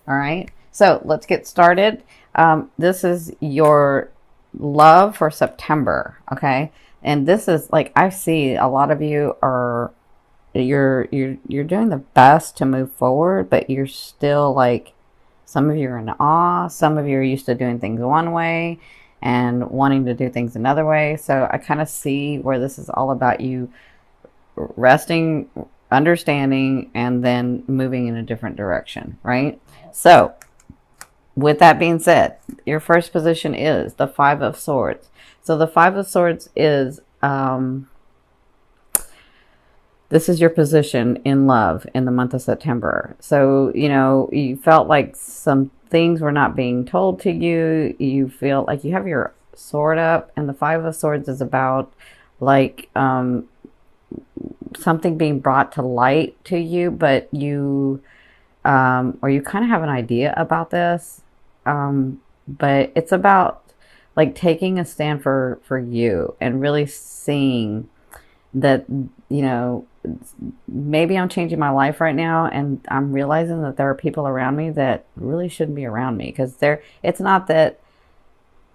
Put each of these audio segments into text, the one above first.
All right. So let's get started. This is your love for September. Okay. And this is like, I see a lot of you are, you're doing the best to move forward, but you're still like, some of you are in awe. Some of you are used to doing things one way and wanting to do things another way. So I kind of see where this is all about you resting, understanding, and then moving in a different direction, right? So, with that being said, your first position is the Five of Swords. So, the Five of Swords is this is your position in love in the month of September. So, you felt like some things were not being told to you. You feel like you have your sword up, and the Five of Swords is about like something being brought to light to you, but you or you kind of have an idea about this, but it's about like taking a stand for you and really seeing that, maybe I'm changing my life right now, and I'm realizing that there are people around me that really shouldn't be around me, because it's not that,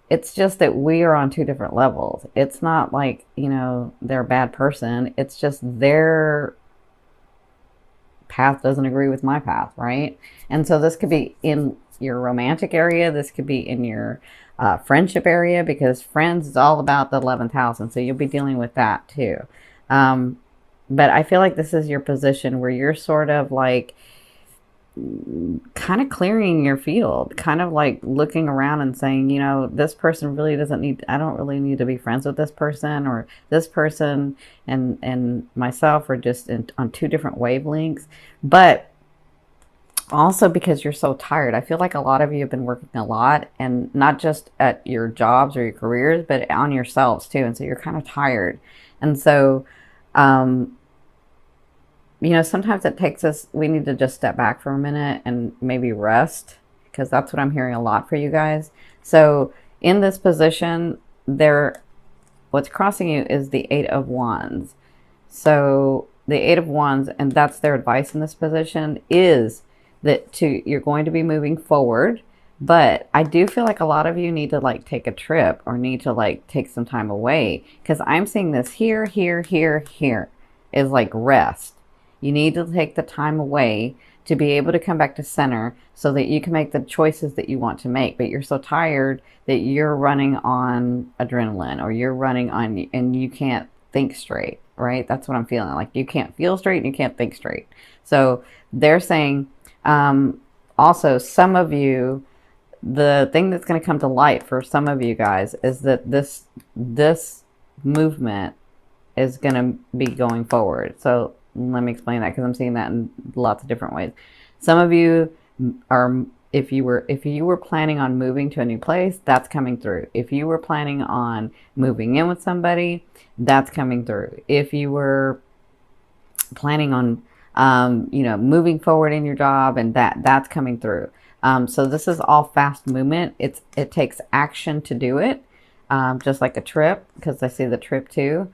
it's just that we are on two different levels. It's not like, they're a bad person. It's just their path doesn't agree with my path, right? And so this could be in your romantic area. This could be in your friendship area, because friends is all about the 11th house. And so you'll be dealing with that too. But I feel like this is your position where you're sort of like kind of clearing your field, kind of like looking around and saying, this person really doesn't need, I don't really need to be friends with this person, or this person and myself are just on two different wavelengths. But also because you're so tired, I feel like a lot of you have been working a lot, and not just at your jobs or your careers, but on yourselves too. And so you're kind of tired. And so, sometimes it takes us, we need to just step back for a minute and maybe rest, because that's what I'm hearing a lot for you guys. So in this position, what's crossing you is the Eight of Wands. So the Eight of Wands, and that's their advice in this position, is that you're going to be moving forward. But I do feel like a lot of you need to like take a trip, or need to like take some time away, because I'm seeing this here, here, here, here is like rest. You need to take the time away to be able to come back to center, so that you can make the choices that you want to make. But you're so tired that you're running on adrenaline, or you're running on, and you can't think straight, right? That's what I'm feeling. Like you can't feel straight and you can't think straight. So they're saying, also, some of you, the thing that's going to come to light for some of you guys is that this movement is going to be going forward. So let me explain that, because I'm seeing that in lots of different ways. Some of you are, if you were planning on moving to a new place, that's coming through. If you were planning on moving in with somebody, that's coming through. If you were planning on moving forward in your job, and that's coming through. So this is all fast movement. It takes action to do it, just like a trip, because I see the trip too.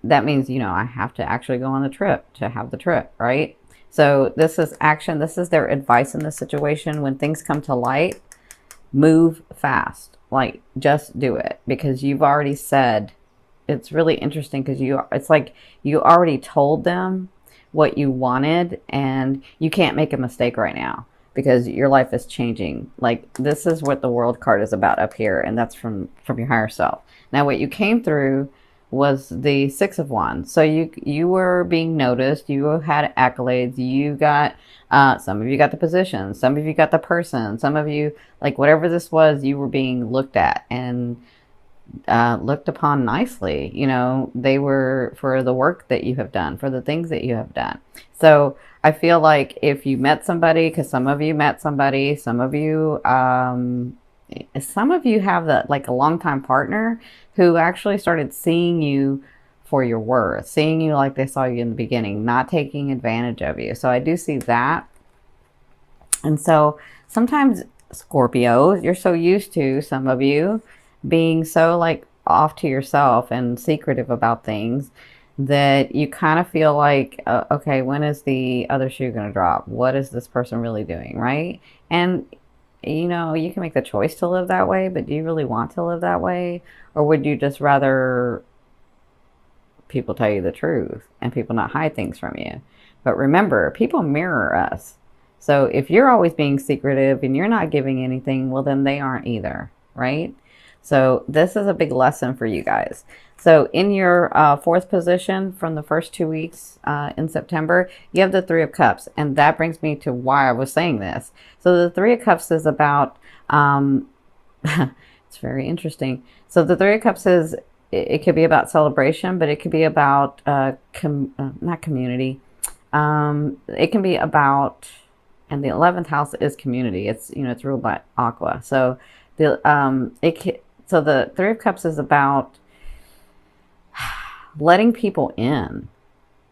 That means, I have to actually go on the trip to have the trip, right? So this is action. This is their advice in this situation. When things come to light, move fast. Like, just do it, because you've already said, it's really interesting, because it's like you already told them what you wanted, and you can't make a mistake right now, because your life is changing. Like, this is what the World card is about up here, and that's from your higher self. Now, what you came through was the Six of Wands. So you were being noticed, you had accolades, you got, some of you got the position, some of you got the person, some of you, like whatever this was, you were being looked at and looked upon nicely. They were for the work that you have done, for the things that you have done. So I feel like if you met somebody, because some of you met somebody, some of you have that, like a longtime partner who actually started seeing you for your worth, seeing you like they saw you in the beginning, not taking advantage of you. So I do see that. And so sometimes, Scorpio, you're so used to, some of you, being so like off to yourself and secretive about things, that you kind of feel like, okay, when is the other shoe going to drop? What is this person really doing, right? And you know, you can make the choice to live that way, but do you really want to live that way? Or would you just rather people tell you the truth and people not hide things from you? But remember, people mirror us. So if you're always being secretive and you're not giving anything, well, then they aren't either, right? So this is a big lesson for you guys. So in your fourth position from the first 2 weeks in September, you have the Three of Cups. And that brings me to why I was saying this. So the Three of Cups is about, it's very interesting. So the Three of Cups is, it could be about celebration, but it could be about, not community. It can be about, and the 11th house is community. It's, you know, it's ruled by Aqua. So so the Three of Cups is about letting people in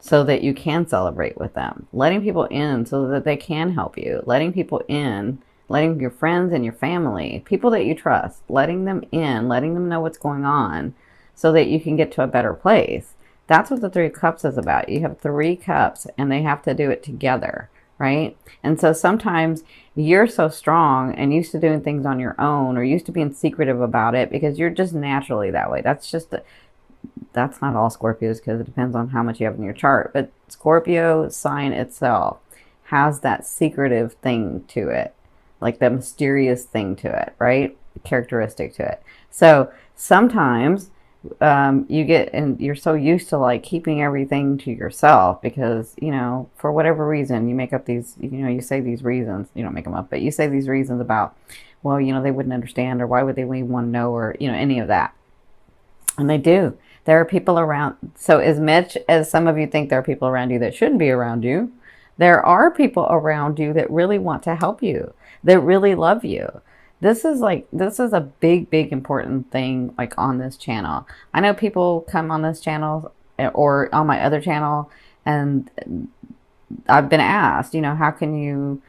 so that you can celebrate with them. Letting people in so that they can help you. Letting people in, letting your friends and your family, people that you trust, letting them in, letting them know what's going on so that you can get to a better place. That's what the Three of Cups is about. You have 3 cups and they have to do it together, right? And so sometimes you're so strong and used to doing things on your own or used to being secretive about it because you're just naturally that way. That's not all Scorpios, because it depends on how much you have in your chart. But Scorpio sign itself has that secretive thing to it, like the mysterious thing to it, right? Characteristic to it. So sometimes you get, and you're so used to like keeping everything to yourself because, you know, for whatever reason, you make up these, you know, you say these reasons, you don't make them up, but you say these reasons about, well, you know, they wouldn't understand, or why would they even want to know, or, you know, any of that. And they do. There are people around. So as much as some of you think there are people around you that shouldn't be around you, there are people around you that really want to help you, that really love you. This is a big, big important thing, like on this channel. I know people come on this channel or on my other channel, and I've been asked, you know, how can you,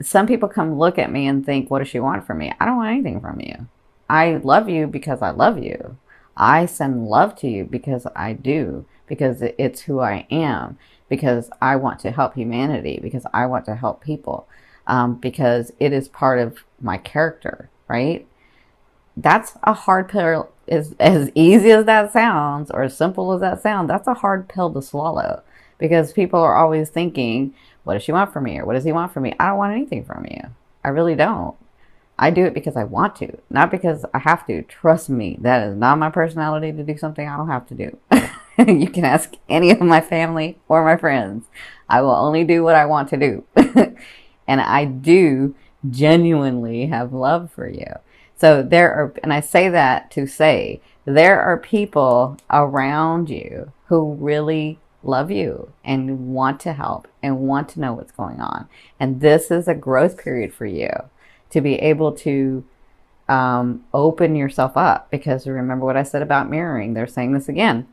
some people come look at me and think, what does she want from me? I don't want anything from you. I love you because I love you. I send love to you because I do, because it's who I am, because I want to help humanity, because I want to help people, because it is part of my character, right? That's a hard pill. As easy as that sounds, or as simple as that sounds, that's a hard pill to swallow, because people are always thinking, what does she want from me? Or what does he want from me? I don't want anything from you. I really don't. I do it because I want to, not because I have to. Trust me, that is not my personality to do something I don't have to do. You can ask any of my family or my friends. I will only do what I want to do. And I do genuinely have love for you. So there are, and I say that to say, there are people around you who really love you and want to help and want to know what's going on. And this is a growth period for you, to be able to open yourself up, because remember what I said about mirroring. They're saying this again.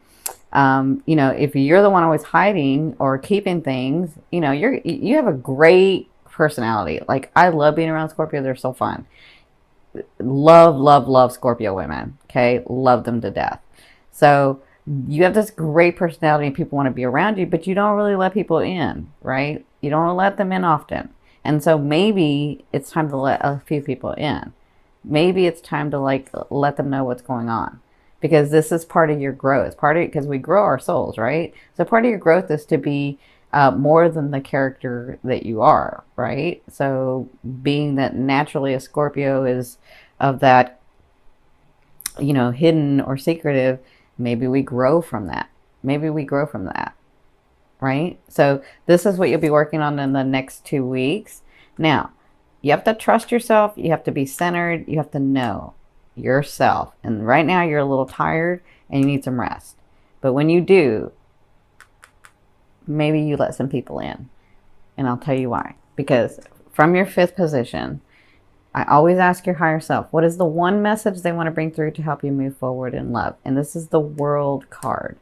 You know, if you're the one always hiding or keeping things, you know, you have a great personality. Like, I love being around Scorpio. They're so fun. Love, love, love Scorpio women. Okay. Love them to death. So you have this great personality and people want to be around you, but you don't really let people in, right? You don't let them in often. And so maybe it's time to let a few people in. Maybe it's time to like let them know what's going on, because this is part of your growth. Because we grow our souls, right? So part of your growth is to be more than the character that you are, right? So being that naturally a Scorpio is of that, you know, hidden or secretive, maybe we grow from that. Maybe we grow from that. Right? So this is what you'll be working on in the next 2 weeks. Now, you have to trust yourself. You have to be centered. You have to know yourself. And right now you're a little tired and you need some rest. But when you do, maybe you let some people in. And I'll tell you why. Because from your 5th position, I always ask your higher self, what is the one message they want to bring through to help you move forward in love? And this is the World card.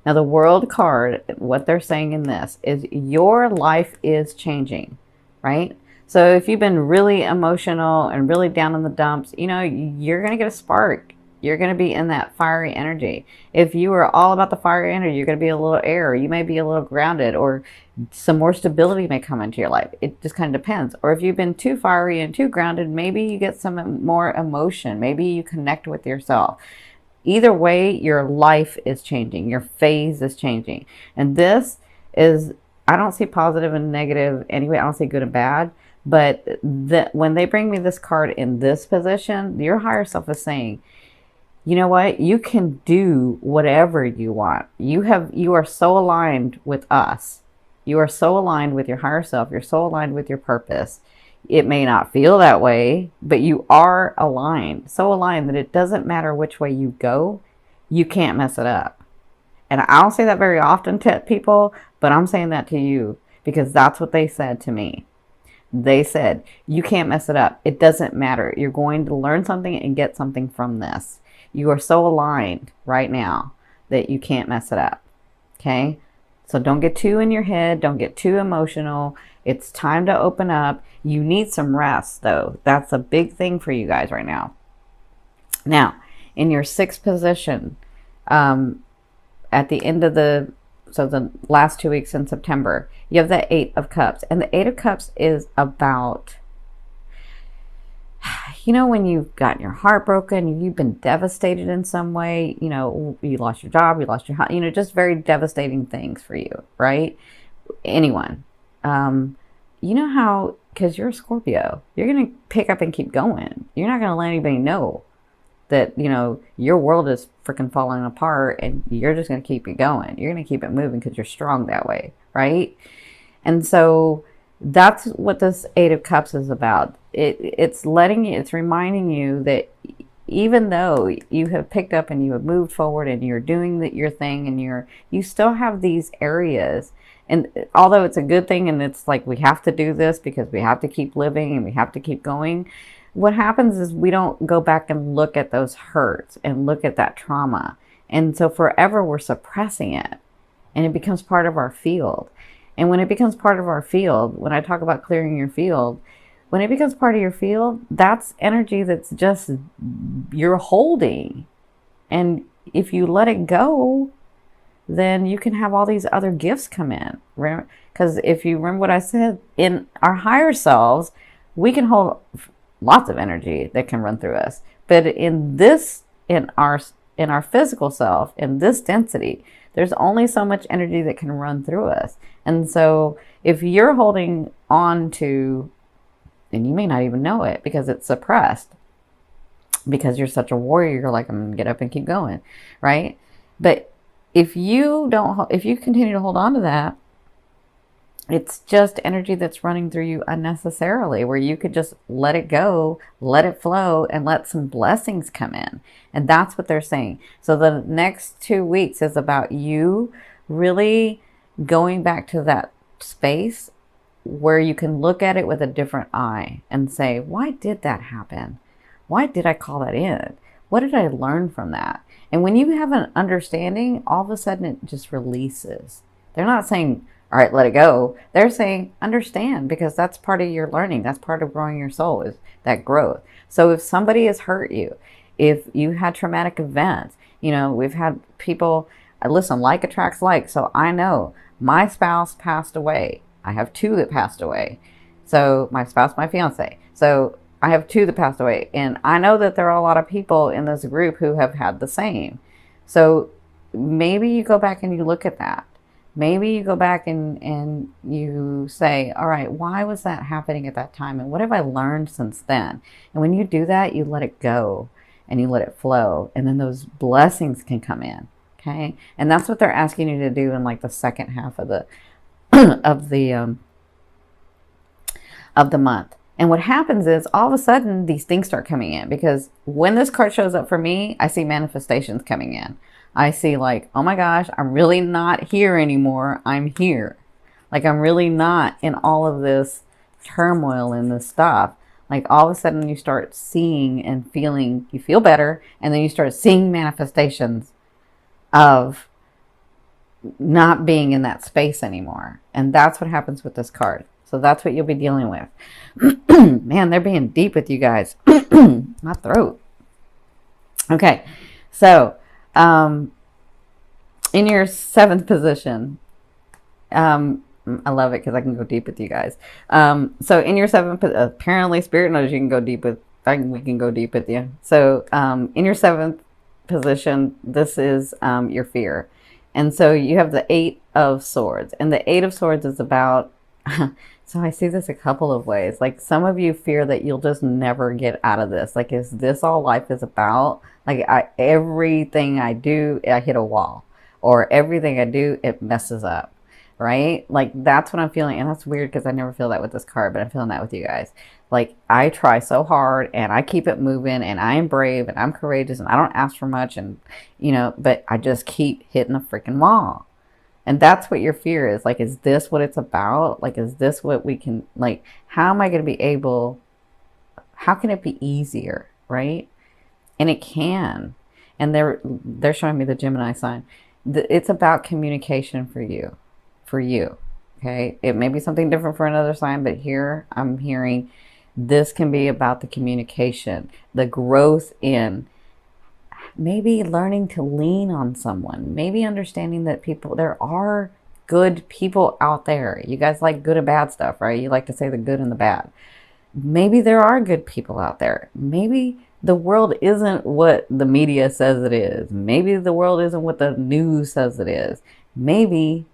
Now, the World card, what they're saying in this is your life is changing, right? So if you've been really emotional and really down in the dumps, you know, you're going to get a spark. You're going to be in that fiery energy. If you are all about the fiery energy, you're going to be a little air. You may be a little grounded, or some more stability may come into your life. It just kind of depends. Or if you've been too fiery and too grounded, maybe you get some more emotion. Maybe you connect with yourself. Either way, your life is changing. Your phase is changing. And this is, I don't see positive and negative anyway. I don't see good and bad. But when they bring me this card in this position, your higher self is saying, you know what? You can do whatever you want. You are so aligned with us. You are so aligned with your higher self. You're so aligned with your purpose. It may not feel that way, but you are aligned. So aligned that it doesn't matter which way you go, you can't mess it up. And I don't say that very often to people, but I'm saying that to you because that's what they said to me. They said, you can't mess it up. It doesn't matter. You're going to learn something and get something from this. You are so aligned right now that you can't mess it up. Okay? So don't get too in your head. Don't get too emotional. It's time to open up. You need some rest, though. That's a big thing for you guys right now. Now, in your sixth position, at the end of the last 2 weeks in September, you have the Eight of Cups. And the Eight of Cups is about, when you've gotten your heart broken, you've been devastated in some way, you lost your job, you lost your house, just very devastating things for you, right? Anyone. How, because you're a Scorpio, you're going to pick up and keep going. You're not going to let anybody know that, your world is freaking falling apart and you're just going to keep it going. You're going to keep it moving because you're strong that way, right? And so that's what this Eight of Cups is about. It's reminding you that even though you have picked up and you have moved forward and you're doing your thing and you still have these areas. And although it's a good thing and it's like we have to do this because we have to keep living and we have to keep going, what happens is we don't go back and look at those hurts and look at that trauma. And so forever we're suppressing it and it becomes part of our field. And when it becomes part of our field, when I talk about clearing your field, when it becomes part of your field, that's energy that's just you're holding. And if you let it go, then you can have all these other gifts come in. Because if you remember what I said, in our higher selves, we can hold lots of energy that can run through us. But in our physical self, in this density, there's only so much energy that can run through us. And so if you're holding on to, and you may not even know it because it's suppressed, because you're such a warrior, you're like, I'm going to get up and keep going, right? But if you continue to hold on to that, it's just energy that's running through you unnecessarily, where you could just let it go, let it flow, and let some blessings come in. And that's what they're saying. So the next 2 weeks is about you really going back to that space where you can look at it with a different eye and say, why did that happen? Why did I call that in? What did I learn from that? And when you have an understanding, all of a sudden it just releases. They're not saying, all right, let it go. They're saying, understand, because that's part of your learning. That's part of growing your soul, is that growth. So if somebody has hurt you, if you had traumatic events, we've had people, listen, like attracts like. So I know my spouse passed away. I have 2 that passed away. So my spouse, my fiance. So I have 2 that passed away. And I know that there are a lot of people in this group who have had the same. So maybe you go back and you look at that. Maybe you go back and you say, all right, why was that happening at that time? And what have I learned since then? And when you do that, you let it go and you let it flow. And then those blessings can come in. Okay. And that's what they're asking you to do in like the second half of the, of the month. And what happens is all of a sudden these things start coming in, because when this card shows up for me, I see manifestations coming in. I see like, oh my gosh, I'm really not here anymore. I'm here. Like I'm really not in all of this turmoil and this stuff. Like all of a sudden you start seeing and feeling, you feel better. And then you start seeing manifestations of not being in that space anymore. And that's what happens with this card. So that's what you'll be dealing with. Man, they're being deep with you guys. My throat. Okay, so in your seventh position, I love it because I can go deep with you guys. So in your seventh, apparently Spirit knows you can go deep with. We can go deep with you. So in your seventh position, this is your fear, and so you have the Eight of Swords, and the Eight of Swords is about. So I see this a couple of ways. Like some of you fear that you'll just never get out of this. Like, is this all life is about? Like everything I do, I hit a wall, or everything I do, it messes up, right? Like that's what I'm feeling. And that's weird because I never feel that with this card, but I'm feeling that with you guys. Like I try so hard and I keep it moving and I am brave and I'm courageous and I don't ask for much and, but I just keep hitting a freaking wall. And that's what your fear is. Like, is this what it's about? Like, is this what we can, like, how am I going to be able, how can it be easier, right? And it can. And they're showing me the Gemini sign. It's about communication for you. For you. Okay. It may be something different for another sign, but here I'm hearing this can be about the communication, the growth in maybe learning to lean on someone, maybe understanding that there are good people out there. You guys like good and bad stuff, right? You like to say the good and the bad. Maybe there are good people out there. Maybe the world isn't what the media says it is. Maybe the world isn't what the news says it is. Maybe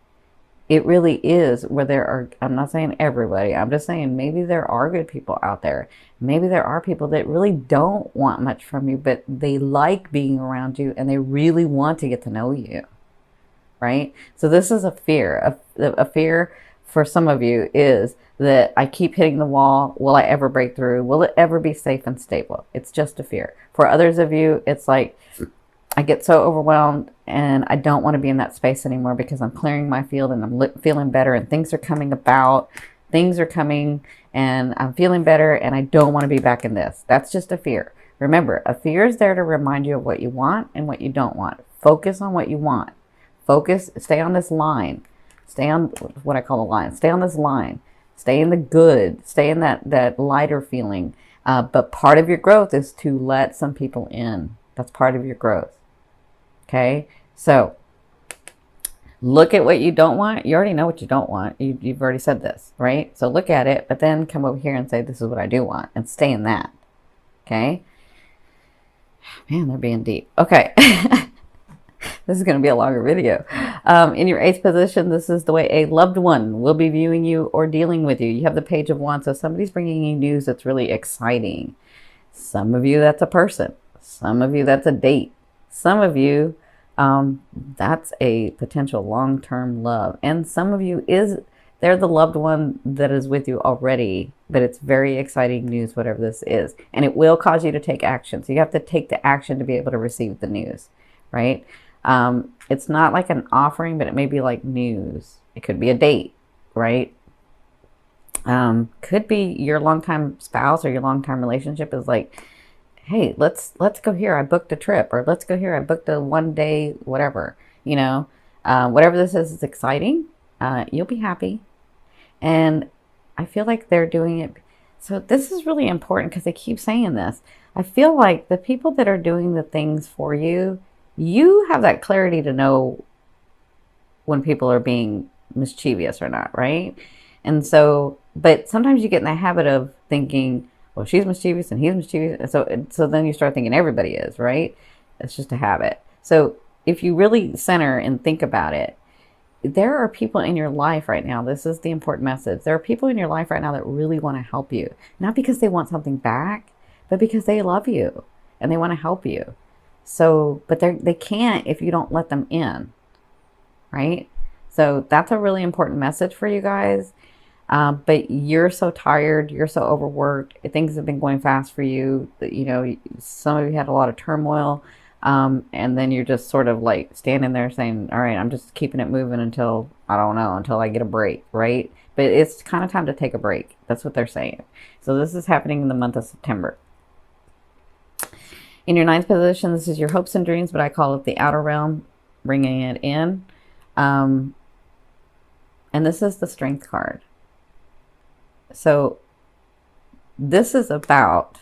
it really is where there are, I'm not saying everybody, I'm just saying maybe there are good people out there. Maybe there are people that really don't want much from you, but they like being around you and they really want to get to know you, right? So this is a fear. A fear for some of you is that I keep hitting the wall. Will I ever break through? Will it ever be safe and stable? It's just a fear. For others of you, it's like, I get so overwhelmed and I don't want to be in that space anymore because I'm clearing my field and I'm feeling better and things are coming about. Things are coming and I'm feeling better and I don't want to be back in this. That's just a fear. Remember, a fear is there to remind you of what you want and what you don't want. Focus on what you want. Focus, stay on this line. Stay on what I call a line. Stay on this line. Stay in the good. Stay in that lighter feeling. But part of your growth is to let some people in. That's part of your growth. Okay, so look at what you don't want. You already know what you don't want. You've already said this, right? So look at it, but then come over here and say, this is what I do want, and stay in that. Okay? Man, they're being deep. Okay. This is going to be a longer video. In your eighth position, this is the way a loved one will be viewing you or dealing with you. You have the Page of Wands, so somebody's bringing you news that's really exciting. Some of you, that's a person. Some of you, that's a date. Some of you, that's a potential long-term love. And some of you, they're the loved one that is with you already, but it's very exciting news, whatever this is. And it will cause you to take action. So you have to take the action to be able to receive the news, right? It's not like an offering, but it may be like news. It could be a date, right? Could be your longtime spouse or your longtime relationship is like, hey, let's go here. I booked a trip, or let's go here. I booked a 1 day, whatever, whatever this is exciting. You'll be happy. And I feel like they're doing it. So this is really important because they keep saying this. I feel like the people that are doing the things for you, you have that clarity to know when people are being mischievous or not, right? And so, but sometimes you get in the habit of thinking, well, she's mischievous and he's mischievous. So then you start thinking everybody is, right? It's just a habit. So if you really center and think about it, there are people in your life right now. This is the important message. There are people in your life right now that really want to help you. Not because they want something back, but because they love you and they want to help you. So, but they can't if you don't let them in, right? So that's a really important message for you guys. But you're so tired, you're so overworked, things have been going fast for you. Some of you had a lot of turmoil, and then you're just sort of like standing there saying, all right, I'm just keeping it moving until, I don't know, until I get a break, right? But it's kind of time to take a break. That's what they're saying. So this is happening in the month of September. In your ninth position, this is your hopes and dreams, but I call it the outer realm, bringing it in. And this is the Strength card. So this is about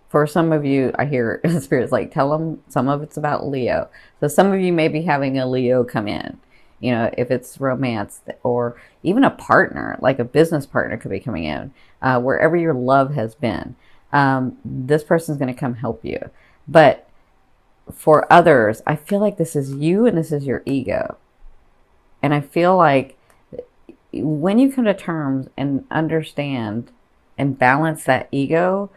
For some of you, I hear spirits like, tell them some of it's about Leo. So some of you may be having a Leo come in. You know, if it's romance or even a partner, like a business partner could be coming in, wherever your love has been. This person's going to come help you. But for others, I feel like this is you and this is your ego. And I feel like when you come to terms and understand and balance that ego,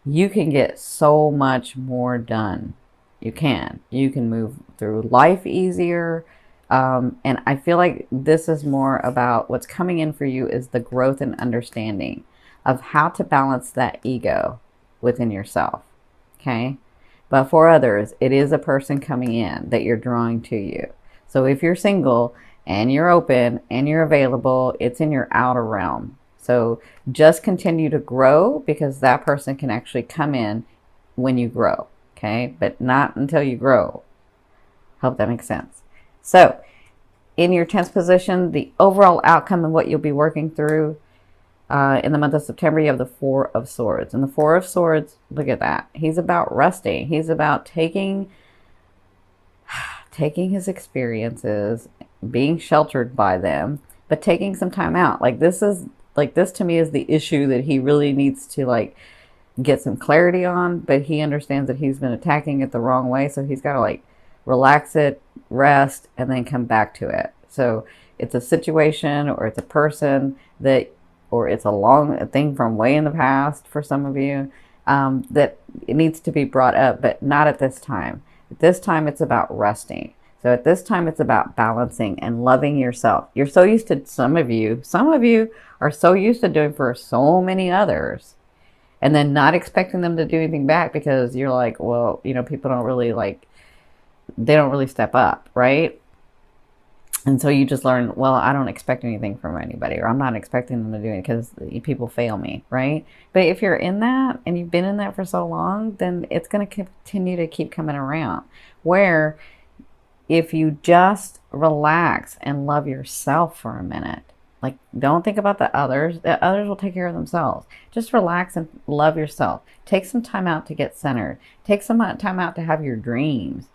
you can get so much more done. You can move through life easier. And I feel like this is more about what's coming in for you is the growth and understanding of how to balance that ego within yourself. Okay. But for others, it is a person coming in that you're drawing to you. So if you're single and you're open and you're available, it's in your outer realm. So just continue to grow, because that person can actually come in when you grow. Okay. But not until you grow. Hope that makes sense. So in your 10th position, the overall outcome of what you'll be working through in the month of September, you have the Four of Swords. And the Four of Swords, look at that. He's about resting. He's about taking his experiences, being sheltered by them, but taking some time out. Like this to me is the issue that he really needs to like get some clarity on, but he understands that he's been attacking it the wrong way. So he's got to like relax it, rest, and then come back to it. So it's a situation or it's a person that, or it's a thing from way in the past for some of you, that it needs to be brought up, but not at this time. At this time, it's about resting. So at this time, it's about balancing and loving yourself. You're so used to, some of you are so used to doing for so many others, and then not expecting them to do anything back, because you're like, well, you know, people don't really like, they don't really step up, right? And so you just learn, well, I don't expect anything from anybody, or I'm not expecting them to do it because people fail me, right? But if you're in that and you've been in that for so long, then it's going to continue to keep coming around. Where if you just relax and love yourself for a minute, like don't think about the others will take care of themselves. Just relax and love yourself. Take some time out to get centered. Take some time out to have your dreams.